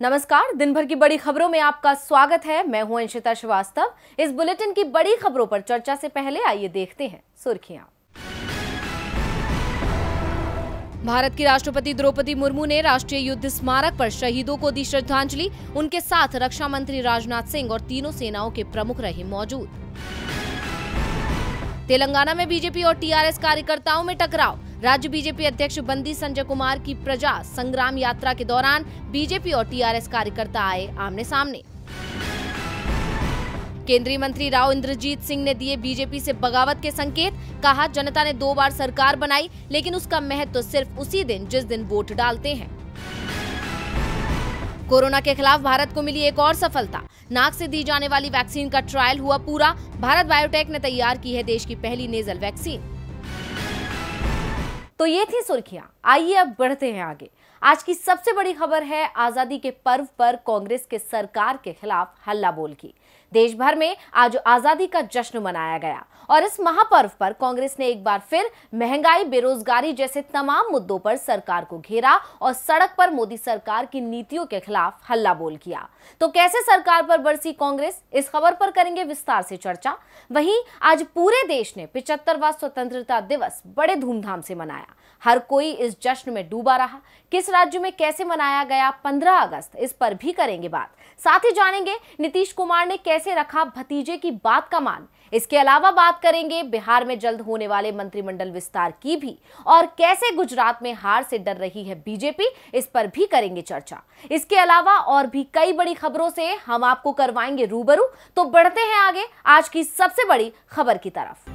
नमस्कार, दिन भर की बड़ी खबरों में आपका स्वागत है। मैं हूं अंशिता श्रीवास्तव। इस बुलेटिन की बड़ी खबरों पर चर्चा से पहले आइए देखते हैं सुर्खियां। भारत की राष्ट्रपति द्रौपदी मुर्मू ने राष्ट्रीय युद्ध स्मारक पर शहीदों को दी श्रद्धांजलि। उनके साथ रक्षा मंत्री राजनाथ सिंह और तीनों सेनाओं के प्रमुख रहे मौजूद। तेलंगाना में बीजेपी और टीआरएस कार्यकर्ताओं में टकराव। राज्य बीजेपी अध्यक्ष बंदी संजय कुमार की प्रजा संग्राम यात्रा के दौरान बीजेपी और टीआरएस कार्यकर्ता आए आमने सामने। केंद्रीय मंत्री राव इंद्रजीत सिंह ने दिए बीजेपी से बगावत के संकेत। कहा, जनता ने 2 बार सरकार बनाई, लेकिन उसका महत्व तो सिर्फ उसी दिन जिस दिन वोट डालते हैं। कोरोना के खिलाफ भारत को मिली एक और सफलता। नाक से दी जाने वाली वैक्सीन का ट्रायल हुआ पूरा। भारत बायोटेक ने तैयार की है देश की पहली नेजल वैक्सीन। तो ये थी सुर्खियां। आइए अब बढ़ते हैं आगे। आज की सबसे बड़ी खबर है आजादी के पर्व पर कांग्रेस के सरकार के खिलाफ हल्ला बोल की। देश भर में आज आजादी का जश्न मनाया गया और इस महापर्व पर कांग्रेस ने एक बार फिर महंगाई, बेरोजगारी जैसे तमाम मुद्दों पर सरकार को घेरा और सड़क पर मोदी सरकार की नीतियों के खिलाफ हल्ला बोल किया। तो कैसे सरकार पर बरसी कांग्रेस, इस खबर पर करेंगे विस्तार से चर्चा। वहीं आज पूरे देश ने 75वां स्वतंत्रता दिवस बड़े धूमधाम से मनाया। हर कोई इस जश्न में डूबा रहा। किस राज्य में कैसे मनाया गया 15 अगस्त, इस पर भी करेंगे बात। साथ ही जानेंगे नीतीश कुमार ने कैसे रखा भतीजे की बात का मान। इसके अलावा बात करेंगे बिहार में जल्द होने वाले मंत्रिमंडल विस्तार की भी, और कैसे गुजरात में हार से डर रही है बीजेपी, इस पर भी करेंगे चर्चा। इसके अलावा और भी कई बड़ी खबरों से हम आपको करवाएंगे रूबरू। तो बढ़ते हैं आगे आज की सबसे बड़ी खबर की तरफ।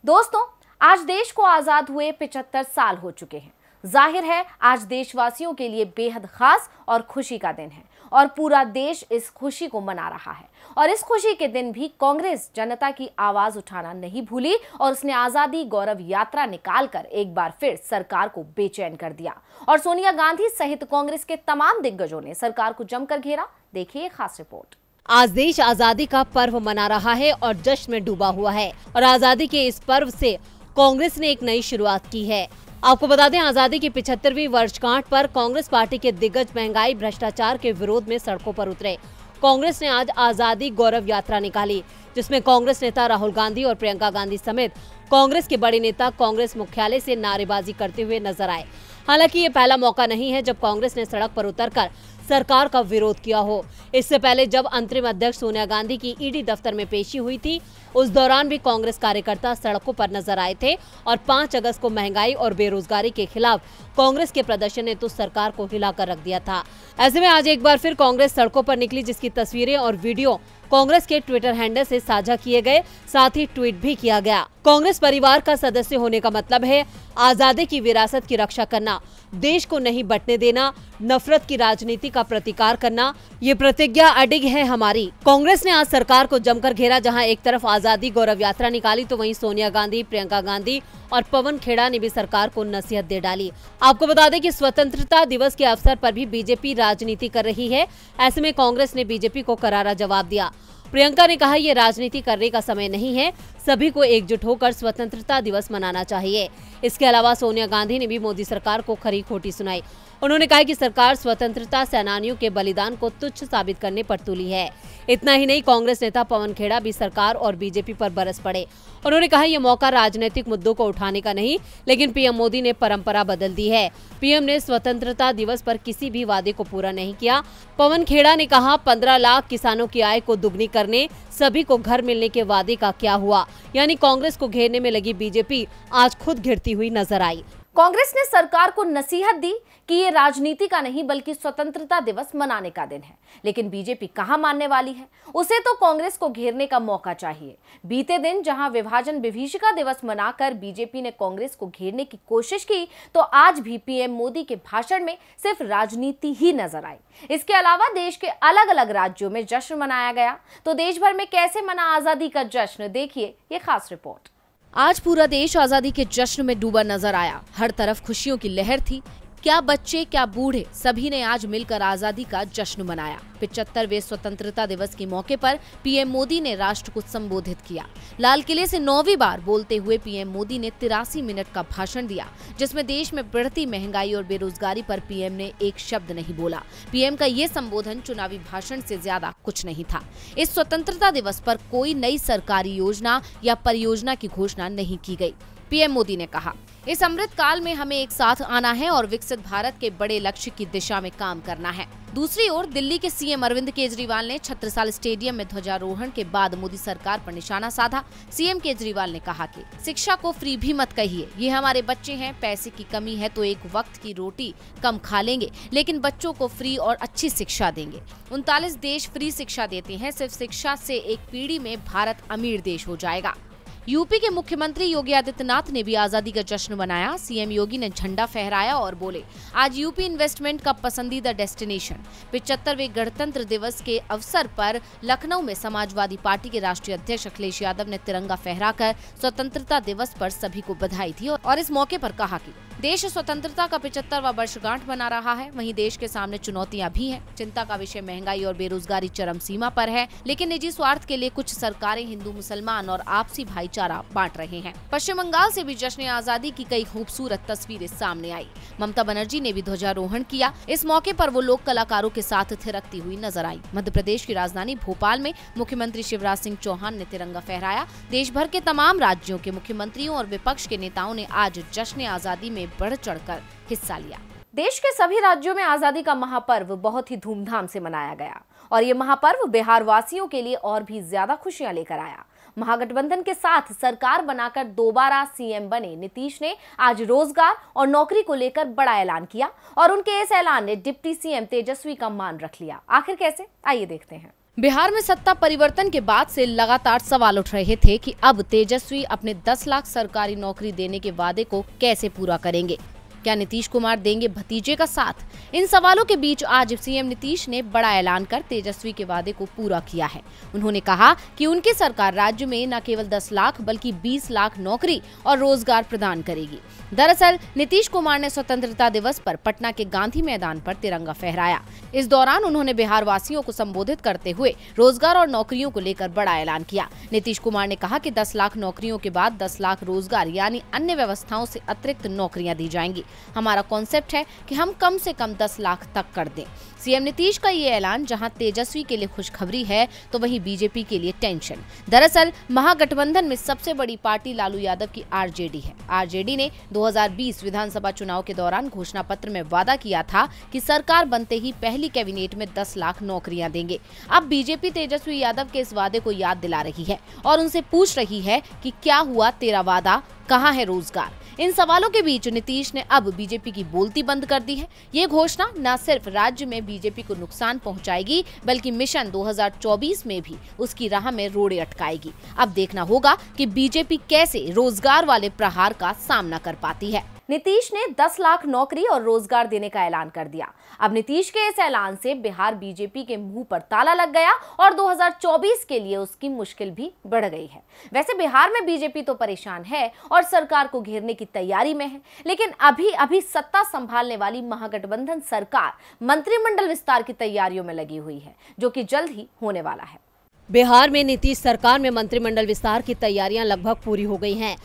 दोस्तों, आज देश को आजाद हुए 75 साल हो चुके हैं। जाहिर है आज देशवासियों के लिए बेहद खास और खुशी का दिन है और पूरा देश इस खुशी को मना रहा है। और इस खुशी के दिन भी कांग्रेस जनता की आवाज उठाना नहीं भूली और उसने आजादी गौरव यात्रा निकालकर एक बार फिर सरकार को बेचैन कर दिया। और सोनिया गांधी सहित कांग्रेस के तमाम दिग्गजों ने सरकार को जमकर घेरा। देखिए खास रिपोर्ट। आज देश आजादी का पर्व मना रहा है और जश्न में डूबा हुआ है और आजादी के इस पर्व से कांग्रेस ने एक नई शुरुआत की है। आपको बता दें, आजादी की 75वीं वर्षगांठ पर कांग्रेस पार्टी के दिग्गज महंगाई, भ्रष्टाचार के विरोध में सड़कों पर उतरे। कांग्रेस ने आज आजादी गौरव यात्रा निकाली, जिसमें कांग्रेस नेता राहुल गांधी और प्रियंका गांधी समेत कांग्रेस के बड़े नेता कांग्रेस मुख्यालय से नारेबाजी करते हुए नजर आए। हालांकि ये पहला मौका नहीं है जब कांग्रेस ने सड़क पर उतरकर सरकार का विरोध किया हो। इससे पहले जब अंतरिम अध्यक्ष सोनिया गांधी की ईडी दफ्तर में पेशी हुई थी, उस दौरान भी कांग्रेस कार्यकर्ता सड़कों पर नजर आए थे और 5 अगस्त को महंगाई और बेरोजगारी के खिलाफ कांग्रेस के प्रदर्शन ने तो सरकार को हिलाकर रख दिया था। ऐसे में आज एक बार फिर कांग्रेस सड़कों पर निकली, जिसकी तस्वीरें और वीडियो कांग्रेस के ट्विटर हैंडल से साझा किए गए, साथ ही ट्वीट भी किया गया। कांग्रेस परिवार का सदस्य होने का मतलब है आजादी की विरासत की रक्षा करना, देश को नहीं बंटने देना, नफरत की राजनीति का प्रतिकार करना। ये प्रतिज्ञा अडिग है हमारी। कांग्रेस ने आज सरकार को जमकर घेरा, जहां एक तरफ आजादी गौरव यात्रा निकाली तो वहीं सोनिया गांधी, प्रियंका गांधी और पवन खेड़ा ने भी सरकार को नसीहत दे डाली। आपको बता दें कि स्वतंत्रता दिवस के अवसर पर भी बीजेपी राजनीति कर रही है। ऐसे में कांग्रेस ने बीजेपी को करारा जवाब दिया। प्रियंका ने कहा, ये राजनीति करने का समय नहीं है, सभी को एकजुट होकर स्वतंत्रता दिवस मनाना चाहिए। इसके अलावा सोनिया गांधी ने भी मोदी सरकार को खरी खोटी सुनाई। उन्होंने कहा कि सरकार स्वतंत्रता सेनानियों के बलिदान को तुच्छ साबित करने पर तुली है। इतना ही नहीं, कांग्रेस नेता पवन खेड़ा भी सरकार और बीजेपी पर बरस पड़े। उन्होंने कहा, यह मौका राजनीतिक मुद्दों को उठाने का नहीं, लेकिन पीएम मोदी ने परंपरा बदल दी है। पीएम ने स्वतंत्रता दिवस पर किसी भी वादे को पूरा नहीं किया। पवन खेड़ा ने कहा, 15 लाख किसानों की आय को दुगनी करने, सभी को घर मिलने के वादे का क्या हुआ। यानी कांग्रेस को घेरने में लगी बीजेपी आज खुद घिरती हुई नजर आई। कांग्रेस ने सरकार को नसीहत दी कि ये राजनीति का नहीं बल्कि स्वतंत्रता दिवस मनाने का दिन है। लेकिन बीजेपी कहां मानने वाली है। उसे तो कांग्रेस को घेरने का मौका चाहिए। बीते दिन जहां विभाजन विभीषिका दिवस मनाकर बीजेपी ने कांग्रेस को घेरने की कोशिश की, तो आज भी पीएम मोदी के भाषण में सिर्फ राजनीति ही नजर आई। इसके अलावा देश के अलग अलग राज्यों में जश्न मनाया गया। तो देश भर में कैसे मना आजादी का जश्न, देखिए ये खास रिपोर्ट। आज पूरा देश आजादी के जश्न में डूबा नजर आया। हर तरफ खुशियों की लहर थी। क्या बच्चे क्या बूढ़े सभी ने आज मिलकर आजादी का जश्न मनाया। 75वें स्वतंत्रता दिवस के मौके पर पीएम मोदी ने राष्ट्र को संबोधित किया। लाल किले से 9वीं बार बोलते हुए पीएम मोदी ने 83 मिनट का भाषण दिया, जिसमें देश में बढ़ती महंगाई और बेरोजगारी पर पीएम ने एक शब्द नहीं बोला। पीएम का ये संबोधन चुनावी भाषण से ज्यादा कुछ नहीं था। इस स्वतंत्रता दिवस पर कोई नई सरकारी योजना या परियोजना की घोषणा नहीं की गई। पीएम मोदी ने कहा, इस अमृत काल में हमें एक साथ आना है और विकसित भारत के बड़े लक्ष्य की दिशा में काम करना है। दूसरी ओर दिल्ली के सीएम अरविंद केजरीवाल ने छत्रसाल स्टेडियम में ध्वजारोहण के बाद मोदी सरकार पर निशाना साधा। सीएम केजरीवाल ने कहा कि शिक्षा को फ्री भी मत कहिए, ये हमारे बच्चे हैं, पैसे की कमी है तो एक वक्त की रोटी कम खा लेंगे, लेकिन बच्चों को फ्री और अच्छी शिक्षा देंगे। 39 देश फ्री शिक्षा देते हैं, सिर्फ शिक्षा से एक पीढ़ी में भारत अमीर देश हो जाएगा। यूपी के मुख्यमंत्री योगी आदित्यनाथ ने भी आजादी का जश्न मनाया। सीएम योगी ने झंडा फहराया और बोले, आज यूपी इन्वेस्टमेंट का पसंदीदा डेस्टिनेशन। 75वें गणतंत्र दिवस के अवसर पर लखनऊ में समाजवादी पार्टी के राष्ट्रीय अध्यक्ष अखिलेश यादव ने तिरंगा फहराकर स्वतंत्रता दिवस पर सभी को बधाई दी और इस मौके पर कहा कि देश स्वतंत्रता का 75वां वर्षगांठ मना रहा है। वहीं देश के सामने चुनौतियां भी हैं। चिंता का विषय महंगाई और बेरोजगारी चरम सीमा पर है, लेकिन निजी स्वार्थ के लिए कुछ सरकारें हिंदू मुसलमान और आपसी भाईचारा बांट रहे हैं। पश्चिम बंगाल से भी जश्न आजादी की कई खूबसूरत तस्वीरें सामने आई। ममता बनर्जी ने भी ध्वजारोहण किया। इस मौके पर वो लोक कलाकारों के साथ थिरकती हुई नजर आई। मध्य प्रदेश की राजधानी भोपाल में मुख्यमंत्री शिवराज सिंह चौहान ने तिरंगा फहराया। देश भर के तमाम राज्यों के मुख्यमंत्रियों और विपक्ष के नेताओं ने आज जश्न आजादी में बढ़ चढ़कर हिस्सा लिया। देश के सभी राज्यों में आजादी का महापर्व बहुत ही धूमधाम से मनाया गया और ये महापर्व बिहार वासियों के लिए और भी ज्यादा खुशियां लेकर आया। महागठबंधन के साथ सरकार बनाकर दोबारा सीएम बने नीतीश ने आज रोजगार और नौकरी को लेकर बड़ा ऐलान किया और उनके इस ऐलान ने डिप्टी सीएम तेजस्वी का मान रख लिया। आखिर कैसे, आइए देखते हैं। बिहार में सत्ता परिवर्तन के बाद से लगातार सवाल उठ रहे थे कि अब तेजस्वी अपने 10 लाख सरकारी नौकरी देने के वादे को कैसे पूरा करेंगे। क्या नीतीश कुमार देंगे भतीजे का साथ? इन सवालों के बीच आज सीएम नीतीश ने बड़ा ऐलान कर तेजस्वी के वादे को पूरा किया है। उन्होंने कहा कि उनकी सरकार राज्य में न केवल 10 लाख बल्कि 20 लाख नौकरी और रोजगार प्रदान करेगी। दरअसल नीतीश कुमार ने स्वतंत्रता दिवस पर पटना के गांधी मैदान पर तिरंगा फहराया। इस दौरान उन्होंने बिहार वासियों को संबोधित करते हुए रोजगार और नौकरियों को लेकर बड़ा ऐलान किया। नीतीश कुमार ने कहा कि 10 लाख नौकरियों के बाद 10 लाख रोजगार यानी अन्य व्यवस्थाओं से अतिरिक्त नौकरियां दी जाएंगी। हमारा कॉन्सेप्ट है कि हम कम से कम 10 लाख तक कर दें। सीएम नीतीश का ये ऐलान जहां तेजस्वी के लिए खुशखबरी है तो वहीं बीजेपी के लिए टेंशन। दरअसल महागठबंधन में सबसे बड़ी पार्टी लालू यादव की आरजेडी है। आरजेडी ने 2020 विधानसभा चुनाव के दौरान घोषणा पत्र में वादा किया था कि सरकार बनते ही पहली कैबिनेट में 10 लाख नौकरियां देंगे। अब बीजेपी तेजस्वी यादव के इस वादे को याद दिला रही है और उनसे पूछ रही है कि क्या हुआ तेरा वादा, कहाँ है रोजगार। इन सवालों के बीच नीतीश ने अब बीजेपी की बोलती बंद कर दी है। ये घोषणा न सिर्फ राज्य में बीजेपी को नुकसान पहुंचाएगी बल्कि मिशन 2024 में भी उसकी राह में रोड़े अटकाएगी। अब देखना होगा कि बीजेपी कैसे रोजगार वाले प्रहार का सामना कर पाती है। नीतीश ने 10 लाख नौकरी और रोजगार देने का ऐलान कर दिया। अब नीतीश के इस ऐलान से बिहार बीजेपी के मुंह पर ताला लग गया और 2024 के लिए उसकी मुश्किल भी बढ़ गई है। वैसे बिहार में बीजेपी तो परेशान है और सरकार को घेरने की तैयारी में है, लेकिन अभी सत्ता संभालने वाली महागठबंधन सरकार मंत्रिमंडल विस्तार की तैयारियों में लगी हुई है, जो कि जल्द ही होने वाला है। बिहार में नीतीश सरकार में मंत्रिमंडल विस्तार की तैयारियां लगभग पूरी हो गई हैं।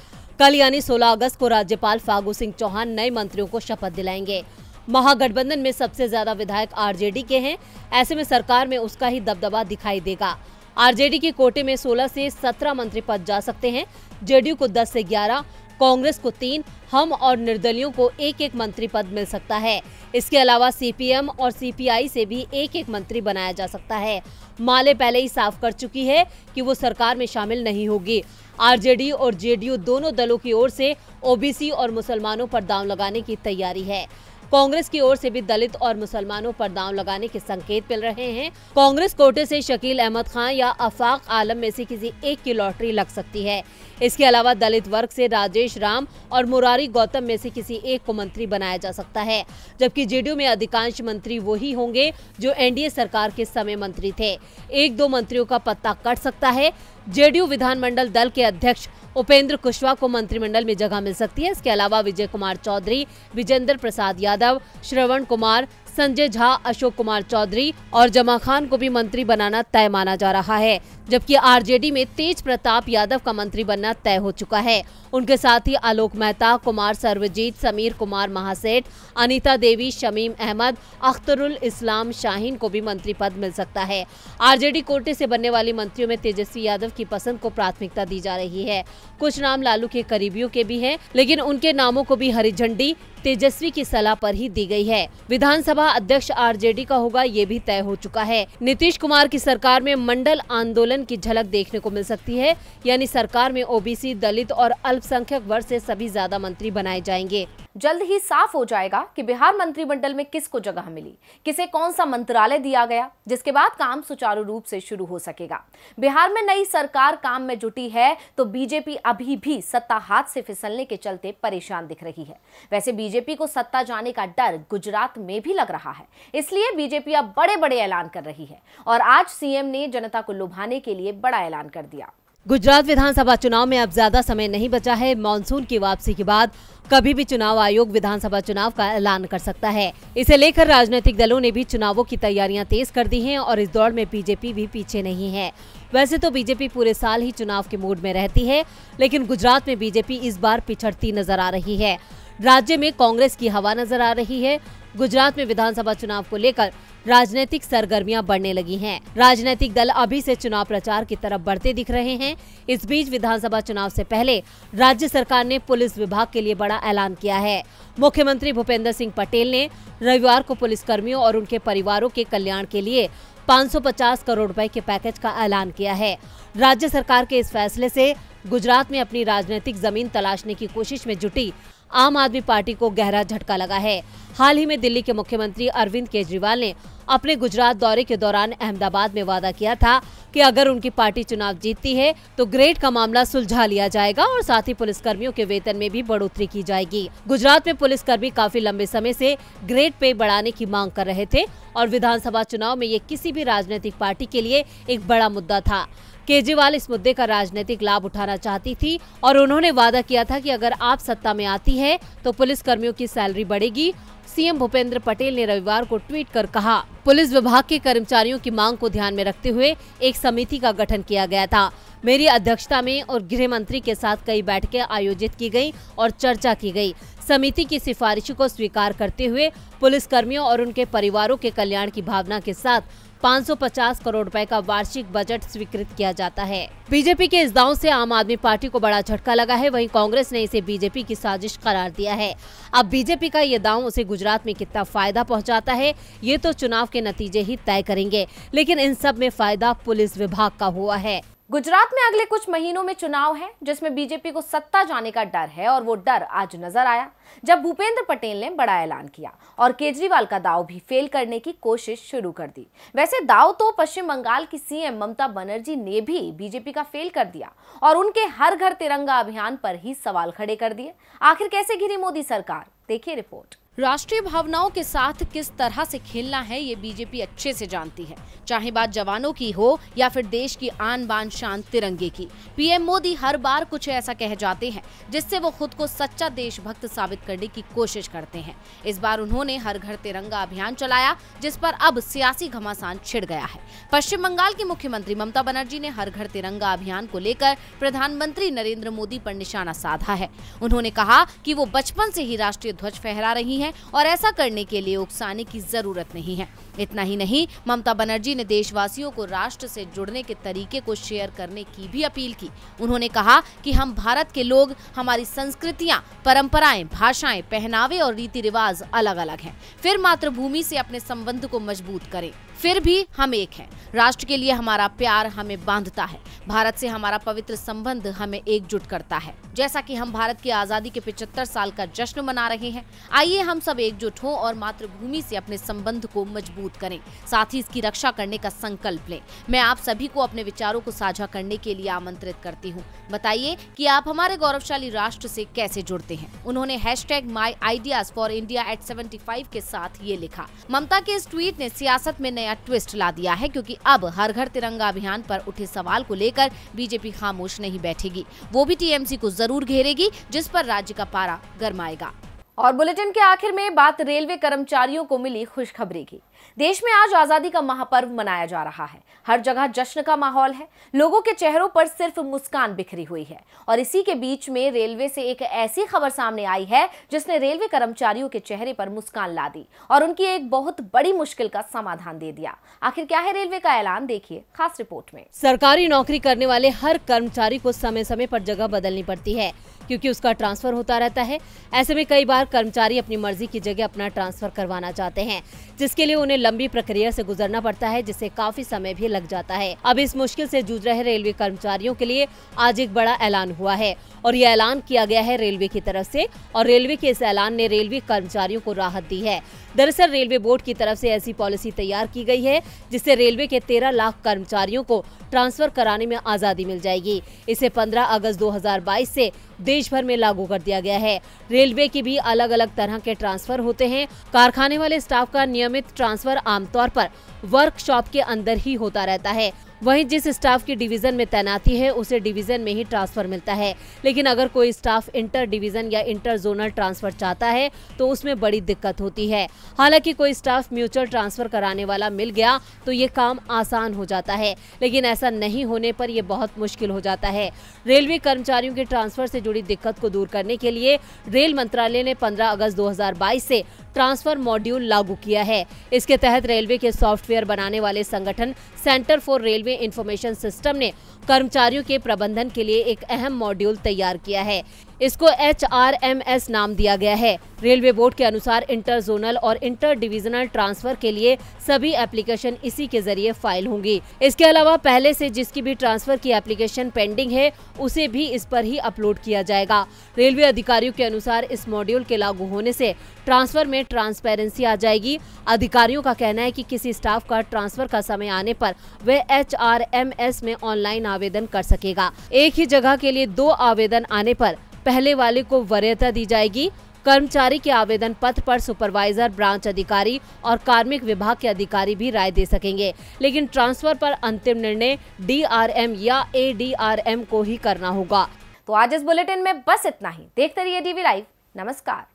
कल यानी 16 अगस्त को राज्यपाल फागू सिंह चौहान नए मंत्रियों को शपथ दिलाएंगे। महागठबंधन में सबसे ज्यादा विधायक आरजेडी के हैं, ऐसे में सरकार में उसका ही दबदबा दिखाई देगा। आरजेडी के कोटे में 16 से 17 मंत्री पद जा सकते हैं, जेडीयू को 10 से 11, कांग्रेस को 3, हम और निर्दलियों को एक मंत्री पद मिल सकता है। इसके अलावा सीपीएम और सीपीआई से भी एक मंत्री बनाया जा सकता है। माले पहले ही साफ कर चुकी है कि वो सरकार में शामिल नहीं होगी। आरजेडी और जेडीयू दोनों दलों की ओर से ओबीसी और मुसलमानों पर दांव लगाने की तैयारी है। कांग्रेस की ओर से भी दलित और मुसलमानों पर दांव लगाने के संकेत मिल रहे हैं। कांग्रेस कोटे से शकील अहमद खान या आफाक आलम में से किसी एक की लॉटरी लग सकती है। इसके अलावा दलित वर्ग से राजेश राम और मुरारी गौतम में से किसी एक को मंत्री बनाया जा सकता है, जबकि जेडीयू में अधिकांश मंत्री वही होंगे जो एनडीए सरकार के समय मंत्री थे। 1-2 मंत्रियों का पत्ता कट सकता है। जेडीयू विधानमंडल दल के अध्यक्ष उपेंद्र कुशवाहा को मंत्रिमंडल में जगह मिल सकती है। इसके अलावा विजय कुमार चौधरी, विजेंद्र प्रसाद यादव, श्रवण कुमार, संजय झा, अशोक कुमार चौधरी और जमा खान को भी मंत्री बनाना तय माना जा रहा है, जबकि आरजेडी में तेज प्रताप यादव का मंत्री बनना तय हो चुका है। उनके साथ ही आलोक मेहता, कुमार सर्वजीत, समीर कुमार महासेठ, अनीता देवी, शमीम अहमद, अख्तरुल इस्लाम शाहीन को भी मंत्री पद मिल सकता है। आरजेडी कोटे से बनने वाली मंत्रियों में तेजस्वी यादव की पसंद को प्राथमिकता दी जा रही है। कुछ नाम लालू के करीबियों के भी हैं, लेकिन उनके नामों को भी हरी झंडी तेजस्वी की सलाह पर ही दी गई है। विधानसभा अध्यक्ष आरजेडी का होगा, ये भी तय हो चुका है। नीतीश कुमार की सरकार में मंडल आंदोलन की झलक देखने को मिल सकती है, यानी सरकार में ओबीसी, दलित और अल्पसंख्यक वर्ग से सभी ज्यादा मंत्री बनाए जाएंगे। जल्द ही साफ हो जाएगा कि बिहार मंत्रिमंडल में किसको जगह मिली, किसे कौन सा मंत्रालय दिया गया, जिसके बाद काम सुचारू रूप से शुरू हो सकेगा। बिहार में नई सरकार काम में जुटी है तो बीजेपी अभी भी सत्ता हाथ से फिसलने के चलते परेशान दिख रही है। वैसे बीजेपी को सत्ता जाने का डर गुजरात में भी लग रहा है, इसलिए बीजेपी अब बड़े बड़े ऐलान कर रही है और आज सीएम ने जनता को लुभाने के लिए बड़ा ऐलान कर दिया। गुजरात विधानसभा चुनाव में अब ज्यादा समय नहीं बचा है। मानसून की वापसी के बाद कभी भी चुनाव आयोग विधानसभा चुनाव का ऐलान कर सकता है। इसे लेकर राजनीतिक दलों ने भी चुनावों की तैयारियां तेज कर दी हैं और इस दौड़ में बीजेपी भी पीछे नहीं है। वैसे तो बीजेपी पूरे साल ही चुनाव के मूड में रहती है, लेकिन गुजरात में बीजेपी इस बार पिछड़ती नजर आ रही है। राज्य में कांग्रेस की हवा नजर आ रही है। गुजरात में विधानसभा चुनाव को लेकर राजनीतिक सरगर्मियां बढ़ने लगी हैं। राजनीतिक दल अभी से चुनाव प्रचार की तरफ बढ़ते दिख रहे हैं। इस बीच विधानसभा चुनाव से पहले राज्य सरकार ने पुलिस विभाग के लिए बड़ा ऐलान किया है। मुख्यमंत्री भूपेंद्र सिंह पटेल ने रविवार को पुलिसकर्मियों और उनके परिवारों के कल्याण के लिए 550 करोड़ रुपए के पैकेज का ऐलान किया है। राज्य सरकार के इस फैसले से गुजरात में अपनी राजनीतिक जमीन तलाशने की कोशिश में जुटी आम आदमी पार्टी को गहरा झटका लगा है। हाल ही में दिल्ली के मुख्यमंत्री अरविंद केजरीवाल ने अपने गुजरात दौरे के दौरान अहमदाबाद में वादा किया था कि अगर उनकी पार्टी चुनाव जीतती है तो ग्रेड का मामला सुलझा लिया जाएगा और साथ ही पुलिसकर्मियों के वेतन में भी बढ़ोतरी की जाएगी। गुजरात में पुलिसकर्मी काफी लंबे समय से ग्रेड पे बढ़ाने की मांग कर रहे थे और विधानसभा चुनाव में ये किसी भी राजनीतिक पार्टी के लिए एक बड़ा मुद्दा था। केजरीवाल इस मुद्दे का राजनीतिक लाभ उठाना चाहती थी और उन्होंने वादा किया था कि अगर आप सत्ता में आती है तो पुलिस कर्मियों की सैलरी बढ़ेगी। सीएम भूपेंद्र पटेल ने रविवार को ट्वीट कर कहा, पुलिस विभाग के कर्मचारियों की मांग को ध्यान में रखते हुए एक समिति का गठन किया गया था। मेरी अध्यक्षता में और गृह मंत्री के साथ कई बैठकें आयोजित की गई और चर्चा की गई। समिति की सिफारिशों को स्वीकार करते हुए पुलिस कर्मियों और उनके परिवारों के कल्याण की भावना के साथ 550 करोड़ रुपए का वार्षिक बजट स्वीकृत किया जाता है। बीजेपी के इस दांव से आम आदमी पार्टी को बड़ा झटका लगा है। वहीं कांग्रेस ने इसे बीजेपी की साजिश करार दिया है। अब बीजेपी का ये दांव उसे गुजरात में कितना फायदा पहुंचाता है, ये तो चुनाव के नतीजे ही तय करेंगे, लेकिन इन सब में फायदा पुलिस विभाग का हुआ है। गुजरात में अगले कुछ महीनों में चुनाव है जिसमें बीजेपी को सत्ता जाने का डर है और वो डर आज नजर आया जब भूपेंद्र पटेल ने बड़ा ऐलान किया और केजरीवाल का दाव भी फेल करने की कोशिश शुरू कर दी। वैसे दाव तो पश्चिम बंगाल की सीएम ममता बनर्जी ने भी बीजेपी का फेल कर दिया और उनके हर घर तिरंगा अभियान पर ही सवाल खड़े कर दिए। आखिर कैसे घिरी मोदी सरकार, देखिए रिपोर्ट। राष्ट्रीय भावनाओं के साथ किस तरह से खेलना है ये बीजेपी अच्छे से जानती है, चाहे बात जवानों की हो या फिर देश की आन बान शान तिरंगे की। पीएम मोदी हर बार कुछ ऐसा कह जाते हैं जिससे वो खुद को सच्चा देशभक्त साबित करने की कोशिश करते हैं। इस बार उन्होंने हर घर तिरंगा अभियान चलाया जिस पर अब सियासी घमासान छिड़ गया है। पश्चिम बंगाल की मुख्यमंत्री ममता बनर्जी ने हर घर तिरंगा अभियान को लेकर प्रधानमंत्री नरेंद्र मोदी पर निशाना साधा है। उन्होंने कहा कि वो बचपन से ही राष्ट्रीय ध्वज फहरा रही हैं और ऐसा करने के लिए उकसाने की जरूरत नहीं है। इतना ही नहीं, ममता बनर्जी ने देशवासियों को राष्ट्र से जुड़ने के तरीके को शेयर करने की भी अपील की। उन्होंने कहा कि हम भारत के लोग, हमारी संस्कृतियां, परंपराएं, भाषाएं, पहनावे और रीति रिवाज अलग अलग हैं। फिर मातृभूमि से अपने संबंध को मजबूत करें, फिर भी हम एक हैं। राष्ट्र के लिए हमारा प्यार हमें बांधता है। भारत से हमारा पवित्र संबंध हमें एकजुट करता है। जैसा कि हम भारत की आजादी के 75 साल का जश्न मना रहे हैं, आइए हम सब एकजुट हों और मातृभूमि से अपने संबंध को मजबूत मजबूत करें, साथ ही इसकी रक्षा करने का संकल्प लें। मैं आप सभी को अपने विचारों को साझा करने के लिए आमंत्रित करती हूँ। बताइए कि आप हमारे गौरवशाली राष्ट्र से कैसे जुड़ते हैं। उन्होंने #myideas4India@75 के साथ ये लिखा। ममता के इस ट्वीट ने सियासत में नया ट्विस्ट ला दिया है, क्योंकि अब हर घर तिरंगा अभियान पर उठे सवाल को लेकर बीजेपी खामोश नहीं बैठेगी, वो भी टीएमसी को जरूर घेरेगी, जिस पर राज्य का पारा गरमाएगा। और बुलेटिन के आखिर में बात रेलवे कर्मचारियों को मिली खुशखबरी की। देश में आज आजादी का महापर्व मनाया जा रहा है। हर जगह जश्न का माहौल है, लोगों के चेहरों पर सिर्फ मुस्कान बिखरी हुई है। और इसी के बीच में रेलवे से एक ऐसी खबर सामने आई है जिसने रेलवे कर्मचारियों के चेहरे पर मुस्कान ला दी और उनकी एक बहुत बड़ी मुश्किल का समाधान दे दिया। आखिर क्या है रेलवे का ऐलान, देखिए खास रिपोर्ट में। सरकारी नौकरी करने वाले हर कर्मचारी को समय समय पर जगह बदलनी पड़ती है, क्योंकि उसका ट्रांसफर होता रहता है। ऐसे में कई बार कर्मचारी अपनी मर्जी की जगह अपना ट्रांसफर करवाना चाहते हैं, जिसके लिए उन्हें लंबी प्रक्रिया से गुजरना पड़ता है, जिससे काफी समय भी लग जाता है। अब इस मुश्किल से जूझ रहे रेलवे कर्मचारियों के लिए आज एक बड़ा ऐलान हुआ है और ये ऐलान किया गया है रेलवे की तरफ से, और रेलवे के इस ऐलान ने रेलवे कर्मचारियों को राहत दी है। दरअसल रेलवे बोर्ड की तरफ से ऐसी पॉलिसी तैयार की गई है जिससे रेलवे के 13 लाख कर्मचारियों को ट्रांसफर कराने में आजादी मिल जाएगी। इसे 15 अगस्त 2022 से देश भर में लागू कर दिया गया है। रेलवे की भी अलग अलग तरह के ट्रांसफर होते हैं। कारखाने वाले स्टाफ का नियमित ट्रांसफर आमतौर पर वर्कशॉप के अंदर ही होता रहता है। वहीं जिस स्टाफ की डिवीजन में तैनाती है उसे डिवीजन में ही ट्रांसफर मिलता है। लेकिन अगर कोई स्टाफ इंटर डिवीजन या इंटर जोनल ट्रांसफर चाहता है तो उसमें बड़ी दिक्कत होती है। हालांकि कोई स्टाफ म्यूचुअल ट्रांसफर कराने वाला मिल गया तो ये काम आसान हो जाता है, लेकिन ऐसा नहीं होने पर यह बहुत मुश्किल हो जाता है। रेलवे कर्मचारियों के ट्रांसफर से जुड़ी दिक्कत को दूर करने के लिए रेल मंत्रालय ने 15 अगस्त 2022 से ट्रांसफर मॉड्यूल लागू किया है। इसके तहत रेलवे के सॉफ्टवेयर बनाने वाले संगठन centre for railway information system ने कर्मचारियों के प्रबंधन के लिए एक अहम मॉड्यूल तैयार किया है। इसको HRMS नाम दिया गया है। रेलवे बोर्ड के अनुसार इंटर जोनल और इंटर डिविजनल ट्रांसफर के लिए सभी एप्लीकेशन इसी के जरिए फाइल होंगी। इसके अलावा पहले से जिसकी भी ट्रांसफर की एप्लीकेशन पेंडिंग है उसे भी इस पर ही अपलोड किया जाएगा। रेलवे अधिकारियों के अनुसार इस मॉड्यूल के लागू होने से ट्रांसफर में ट्रांसपेरेंसी आ जाएगी। अधिकारियों का कहना है कि किसी स्टाफ का ट्रांसफर का समय आने पर वह HRMS में ऑनलाइन आवेदन कर सकेगा। एक ही जगह के लिए 2 आवेदन आने पर पहले वाले को वरीयता दी जाएगी। कर्मचारी के आवेदन पत्र पर सुपरवाइजर, ब्रांच अधिकारी और कार्मिक विभाग के अधिकारी भी राय दे सकेंगे, लेकिन ट्रांसफर पर अंतिम निर्णय DRM या ADRM को ही करना होगा। तो आज इस बुलेटिन में बस इतना ही। देखते रहिए DV लाइव। नमस्कार।